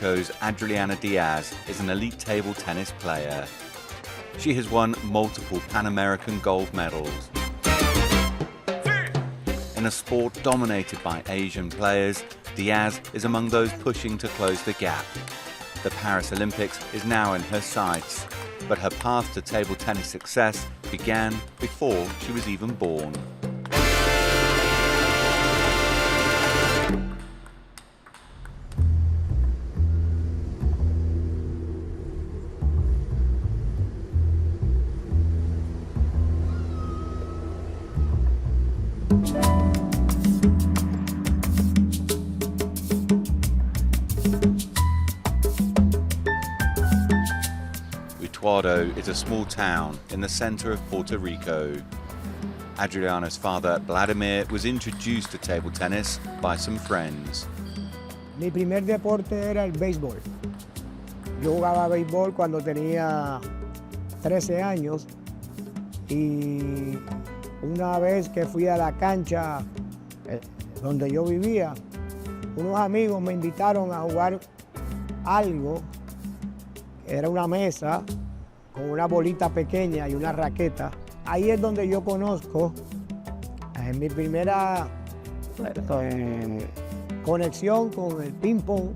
Rico's Adriana Diaz is an elite table tennis player. She has won multiple Pan American gold medals. In a sport dominated by Asian players, Diaz is among those pushing to close the gap. The Paris Olympics is now in her sights, but her path to table tennis success began before she was even born. Utuado is a small town in the center of Puerto Rico. Adriana's father, Vladimir, was introduced to table tennis by some friends. Mi primer deporte era el béisbol. Yo jugaba béisbol cuando tenía 13 años y una vez que fui a la cancha donde yo vivía, unos amigos me invitaron a jugar algo. Era una mesa con una bolita pequeña y una raqueta. Ahí es donde yo conozco mi primera conexión con el ping-pong.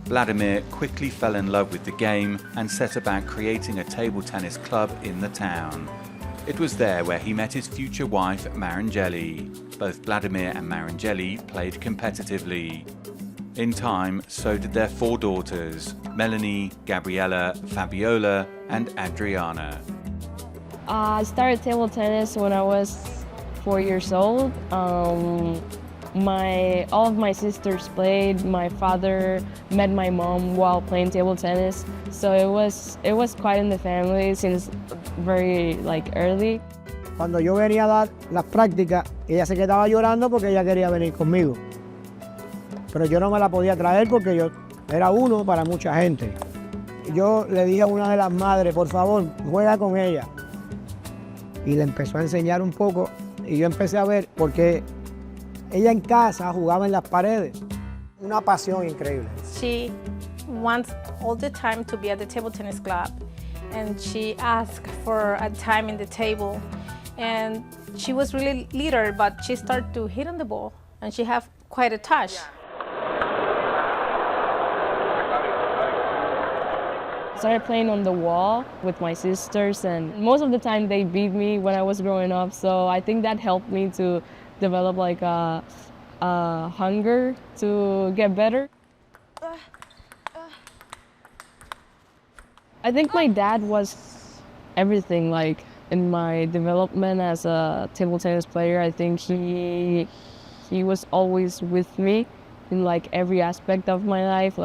Vladimir quickly fell in love with the game and set about creating a table tennis club in the town. It was there where he met his future wife, Marangeli. Both Vladimir and Marangeli played competitively. In time, so did their 4 daughters, Melanie, Gabriella, Fabiola, and Adriana. I started table tennis when I was 4 years old. All of my sisters played. My father met my mom while playing table tennis, so it was quite in the family since very early. Cuando yo venía a dar las prácticas, ella se quedaba llorando porque ella quería venir conmigo. Pero yo no me la podía traer porque yo era uno para mucha gente. Yo le dije a una de las madres, por favor, juega con ella. Y le empezó a enseñar un poco y yo empecé a ver porque ella en casa jugaba en las paredes. Una pasión increíble. She wants all the time to be at the table tennis club, and she asked for a time in the table. And she was really little, but she started to hit on the ball, and she have quite a touch. Started playing on the wall with my sisters, and most of the time they beat me when I was growing up, so I think that helped me to develop a hunger to get better. I think my dad was everything in my development as a table tennis player. I think he was always with me in every aspect of my life.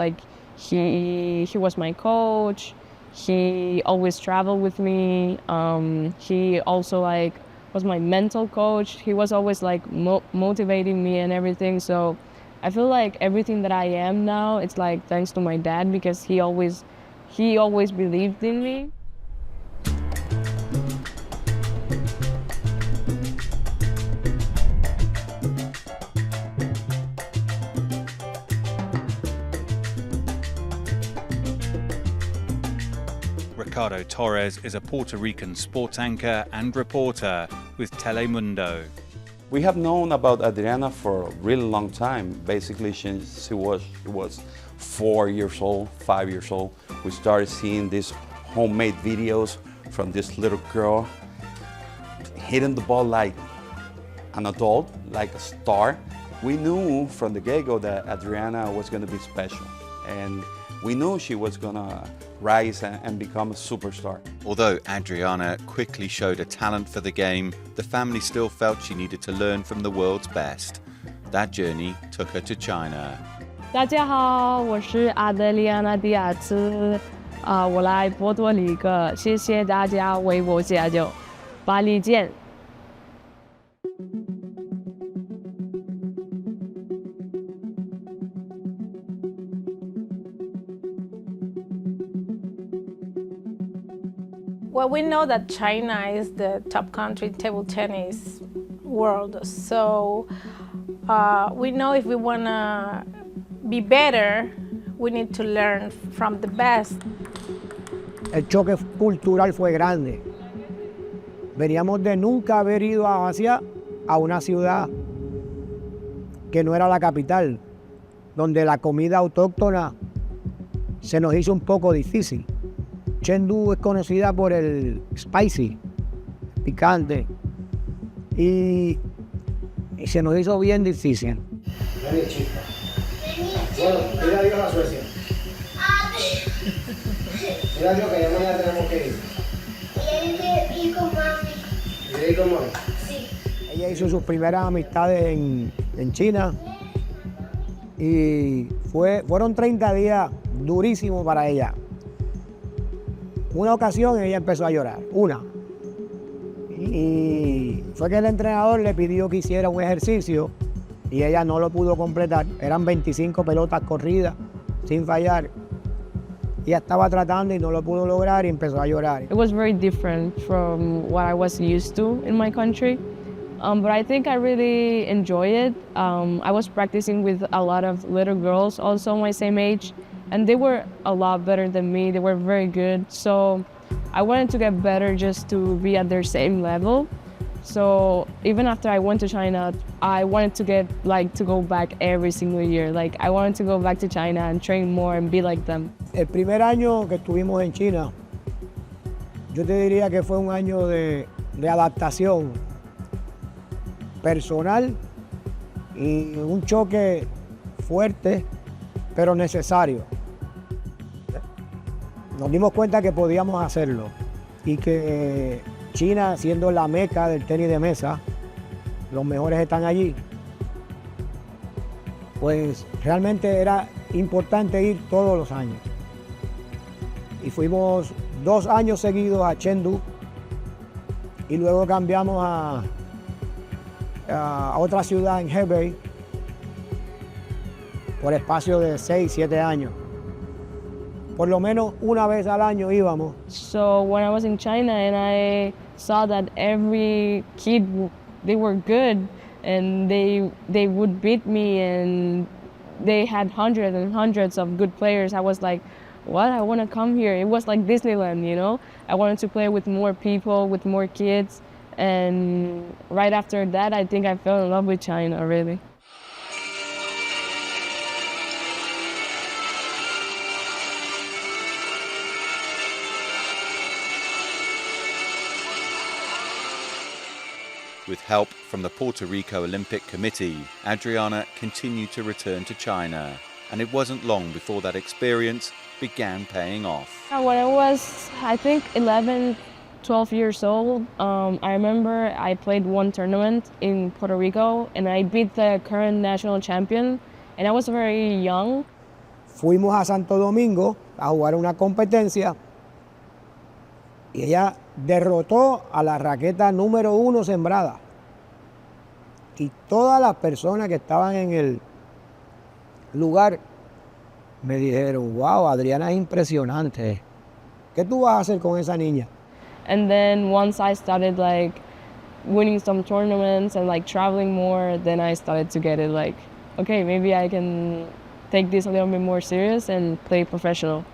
He was my coach. He always traveled with me. He also was my mental coach. He was always motivating me and everything. So I feel like everything that I am now, it's thanks to my dad, because he always believed in me. Ricardo Torres is a Puerto Rican sport anchor and reporter with Telemundo. We have known about Adriana for a really long time. Basically, she was 4 years old, 5 years old. We started seeing these homemade videos from this little girl hitting the ball like an adult, like a star. We knew from the get-go that Adriana was going to be special, and we knew she was going to rise and become a superstar. Although Adriana quickly showed a talent for the game, the family still felt she needed to learn from the world's best. That journey took her to China. 大家好，我是阿德里安娜·迪亚兹，我来波多黎各，谢谢大家为我加油，巴黎见。Well, we know that China is the top country in table tennis world, so we know if we want to be better, we need to learn from the best. El choque cultural fue grande. Veníamos de nunca haber ido a Asia, a una ciudad que no era la capital, donde la comida autóctona se nos hizo un poco difícil. Chengdu es conocida por el spicy, picante, y se nos hizo bien difícil. Bueno, mira Dios a Suecia. Mira Dios que ya mañana tenemos que ir. Y con mami. ¿Quiere ir con mami? Sí. Ella hizo sus primeras amistades en China y fueron 30 días durísimos para ella. Una ocasión ella empezó a llorar, y fue que el entrenador le pidió que hiciera un ejercicio y ella no lo pudo completar. Eran 25 pelotas corridas sin fallar. Ella estaba tratando y no lo pudo lograr y empezó a llorar. It was very different from what I was used to in my country, but I think I really enjoy it. I was practicing with a lot of little girls also my same age, and they were a lot better than me. They were very good, so I wanted to get better just to be at their same level. So even after I went to China, I wanted to go back every single year. Like I wanted to go back to China and train more and be like them. El primer año que estuvimos en China, yo te diría que fue un año de adaptación personal y un choque fuerte, pero necesario. Nos dimos cuenta que podíamos hacerlo y que China, siendo la meca del tenis de mesa, los mejores están allí, pues realmente era importante ir todos los años. Y fuimos 2 años seguidos a Chengdu y luego cambiamos a otra ciudad en Hebei por espacio de 6, 7 años. Por lo menos una vez al año íbamos. So when I was in China and I saw that every kid, they were good and they would beat me and they had hundreds and hundreds of good players, I was like, what? I want to come here. It was like Disneyland, you know? I wanted to play with more people, with more kids. And right after that, I think I fell in love with China, really. With help from the Puerto Rico Olympic Committee, Adriana continued to return to China, and it wasn't long before that experience began paying off. When I was, I think, 11, 12 years old, I remember I played one tournament in Puerto Rico and I beat the current national champion, and I was very young. Fuimos a Santo Domingo a jugar una competencia y ella derrotó a la raqueta número 1 sembrada. Y todas las personas que estaban en el lugar me dijeron, wow, Adriana es impresionante. ¿Qué tú vas a hacer con esa niña? And then once I started like winning some tournaments and like traveling more, then I started to get it like, okay, maybe I can take this a little bit more serious and play professional.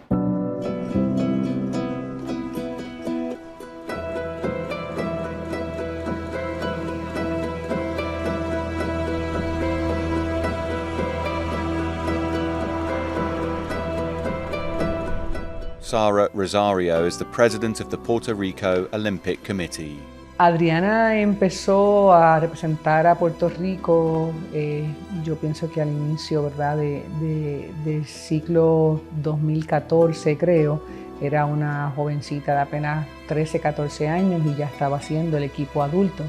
Sara Rosario is the president of the Puerto Rico Olympic Committee. Adriana empezó a representar a Puerto Rico, yo pienso que al inicio, ¿verdad?, del ciclo 2014, creo. Era una jovencita de apenas 13, 14 años y ya estaba haciendo el equipo adulto.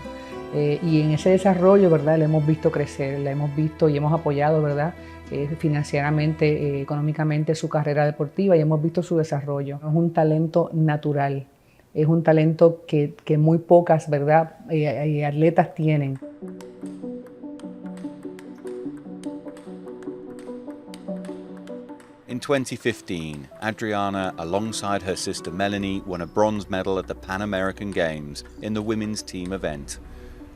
Y en ese desarrollo, ¿verdad?, la hemos visto crecer, la hemos visto y hemos apoyado, ¿verdad?, financieramente, económicamente su carrera deportiva y hemos visto su desarrollo. Es un talento natural, es un talento que muy pocas, ¿verdad?, atletas tienen. In 2015, Adriana, alongside her sister Melanie, won a bronze medal at the Pan American Games in the women's team event.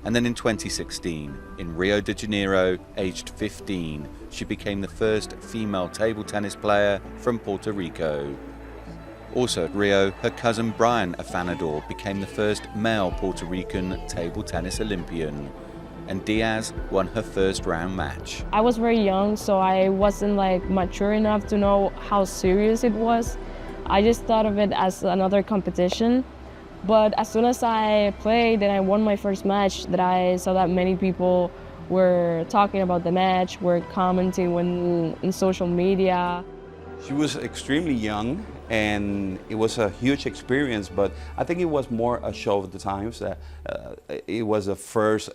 And then in 2016, in Rio de Janeiro, aged 15, she became the first female table tennis player from Puerto Rico. Also at Rio, her cousin Brian Afanador became the first male Puerto Rican table tennis Olympian. And Diaz won her first round match. I was very young, so I wasn't mature enough to know how serious it was. I just thought of it as another competition. But as soon as I played and I won my first match, that I saw that many people were talking about the match, were commenting in social media. She was extremely young, and it was a huge experience, but I think it was more a show of the times. It was the first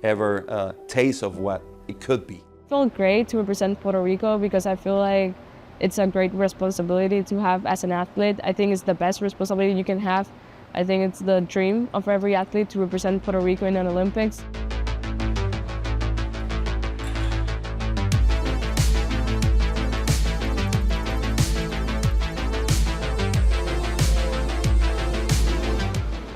ever taste of what it could be. It felt great to represent Puerto Rico because I feel like it's a great responsibility to have as an athlete. I think it's the best responsibility you can have. I think it's the dream of every athlete to represent Puerto Rico in an Olympics.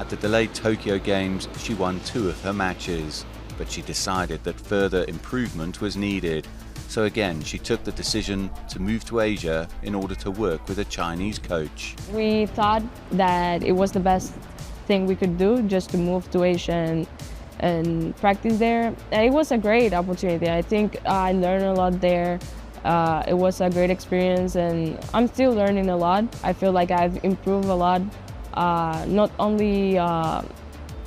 At the delayed Tokyo Games, she won 2 of her matches, but she decided that further improvement was needed. So again, she took the decision to move to Asia in order to work with a Chinese coach. We thought that it was the best thing we could do, just to move to Asia and practice there. And it was a great opportunity. I think I learned a lot there. It was a great experience, and I'm still learning a lot. I feel like I've improved a lot, not only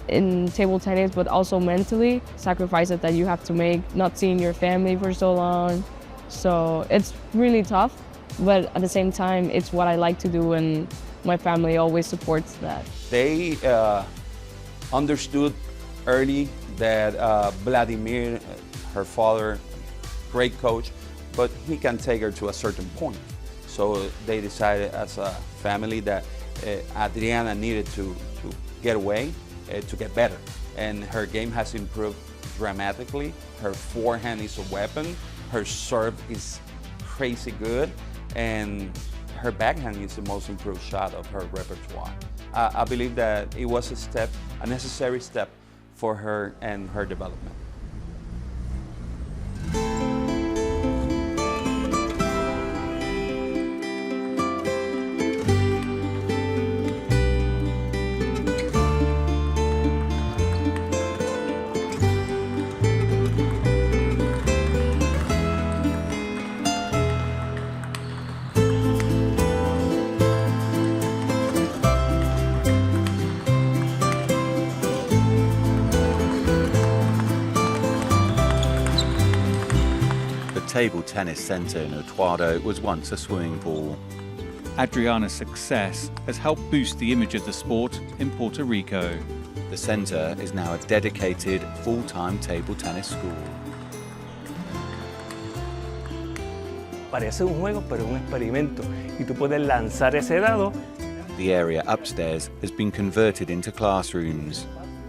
in table tennis, but also mentally. Sacrifices that you have to make, not seeing your family for so long. So it's really tough, but at the same time, it's what I like to do, and my family always supports that. They understood early that Vladimir, her father, great coach, but he can take her to a certain point. So they decided as a family that Adriana needed to get away, to get better. And her game has improved dramatically. Her forehand is a weapon. Her serve is crazy good. And her backhand is the most improved shot of her repertoire. I believe that it was a necessary step for her and her development. The Table Tennis Center in Utuado was once a swimming pool. Adriana's success has helped boost the image of the sport in Puerto Rico. The center is now a dedicated, full-time table tennis school. Parece un juego, pero es un experimento. Y tú puedes lanzar ese dado. The area upstairs has been converted into classrooms.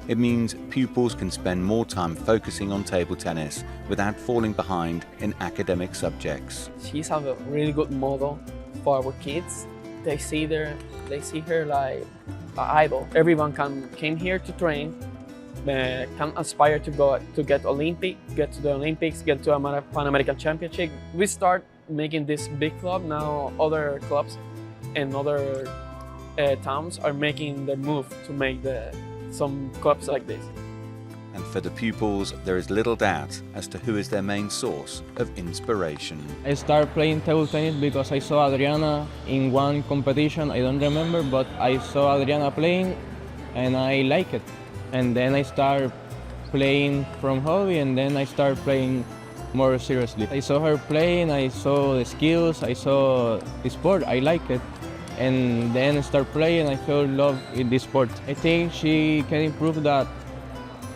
It means pupils can spend more time focusing on table tennis without falling behind in academic subjects. She's a really good model for our kids. They see her like an idol. Everyone came here to train, can aspire to get to the Olympics, get to a Pan American Championship. We start making this big club. Now other clubs and other towns are making the move to make some clubs like this. And for the pupils, there is little doubt as to who is their main source of inspiration. I started playing table tennis because I saw Adriana in one competition, I don't remember, but I saw Adriana playing and I like it. And then I started playing from hobby, and then I started playing more seriously. I saw her playing, I saw the skills, I saw the sport, I like it. And then I start playing, I fell in love with this sport. I think she can improve that.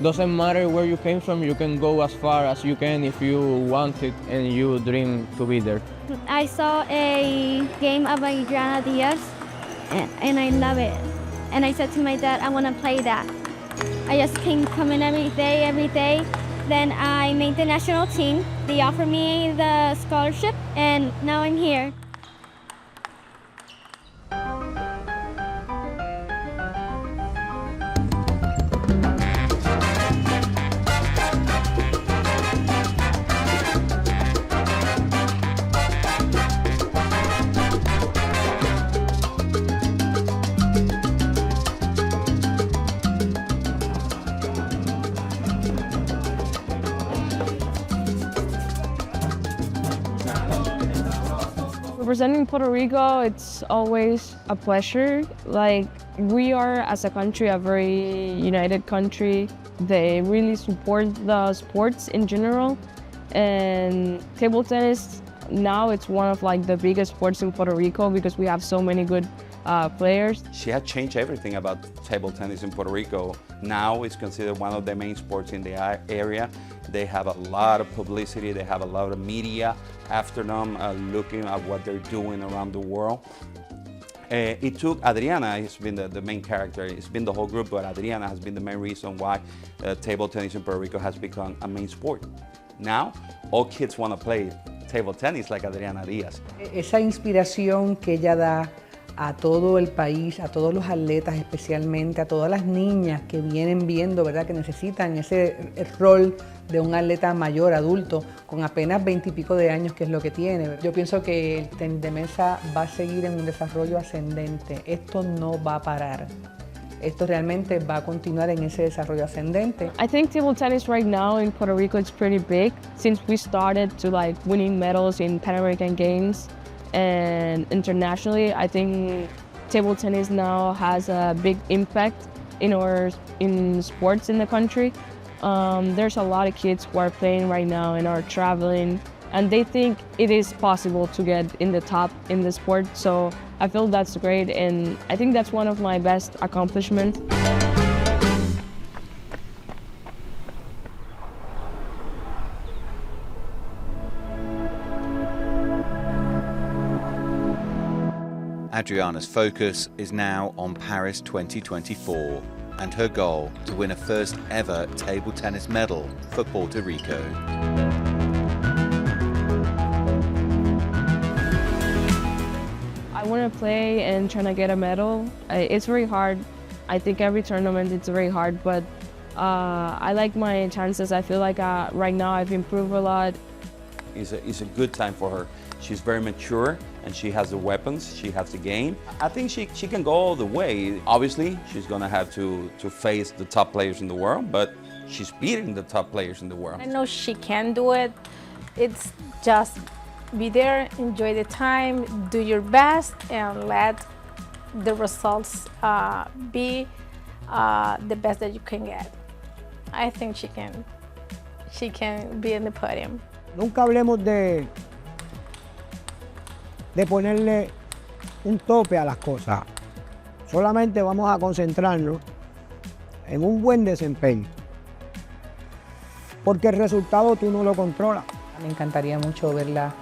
Doesn't matter where you came from, you can go as far as you can if you want it and you dream to be there. I saw a game of Adriana Diaz and I love it. And I said to my dad, I want to play that. I just came coming every day. Then I made the national team. They offered me the scholarship and now I'm here. Representing Puerto Rico, it's always a pleasure. Like, we are, as a country, a very united country. They really support the sports in general. And table tennis, now it's one of like the biggest sports in Puerto Rico because we have so many good players. She had changed everything about table tennis in Puerto Rico. Now it's considered one of the main sports in the area. They have a lot of publicity, they have a lot of media after them looking at what they're doing around the world. It took Adriana, has been the main character, it's been the whole group, but Adriana has been the main reason why table tennis in Puerto Rico has become a main sport. Now, all kids want to play table tennis like Adriana Diaz. Esa inspiración que ella da a todo el país, a todos los atletas especialmente, a todas las niñas que vienen viendo, ¿verdad?, que necesitan ese rol de un atleta mayor, adulto, con apenas 20 y pico de años, que es lo que tiene, ¿verdad? Yo pienso que el tenis de mesa va a seguir en un desarrollo ascendente. Esto no va a parar. Esto realmente va a continuar en ese desarrollo ascendente. I think table tennis right now in Puerto Rico is pretty big since we started to like winning medals in Pan American Games and internationally. I think table tennis now has a big impact in sports in the country. There's a lot of kids who are playing right now and are traveling, and they think it is possible to get in the top in the sport. So I feel that's great, and I think that's one of my best accomplishments. Adriana's focus is now on Paris 2024 and her goal to win a first ever table tennis medal for Puerto Rico. I want to play and trying to get a medal. It's very hard. I think every tournament it's very hard, but I like my chances. I feel like right now I've improved a lot. It's a good time for her. She's very mature and she has the weapons, she has the game. I think she can go all the way. Obviously, she's gonna have to face the top players in the world, but she's beating the top players in the world. I know she can do it. It's just be there, enjoy the time, do your best, and let the results be the best that you can get. I think she can be in the podium. Nunca hablemos de ponerle un tope a las cosas. Solamente vamos a concentrarnos en un buen desempeño. Porque el resultado tú no lo controlas. Me encantaría mucho verla,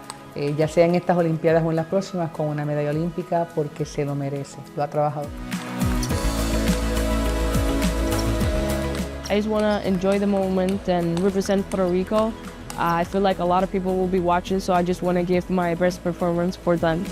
ya sea en estas Olimpiadas o en las próximas, con una medalla olímpica, porque se lo merece, lo ha trabajado. I just want to enjoy the moment and represent Puerto Rico. I feel like a lot of people will be watching, so I just want to give my best performance for them.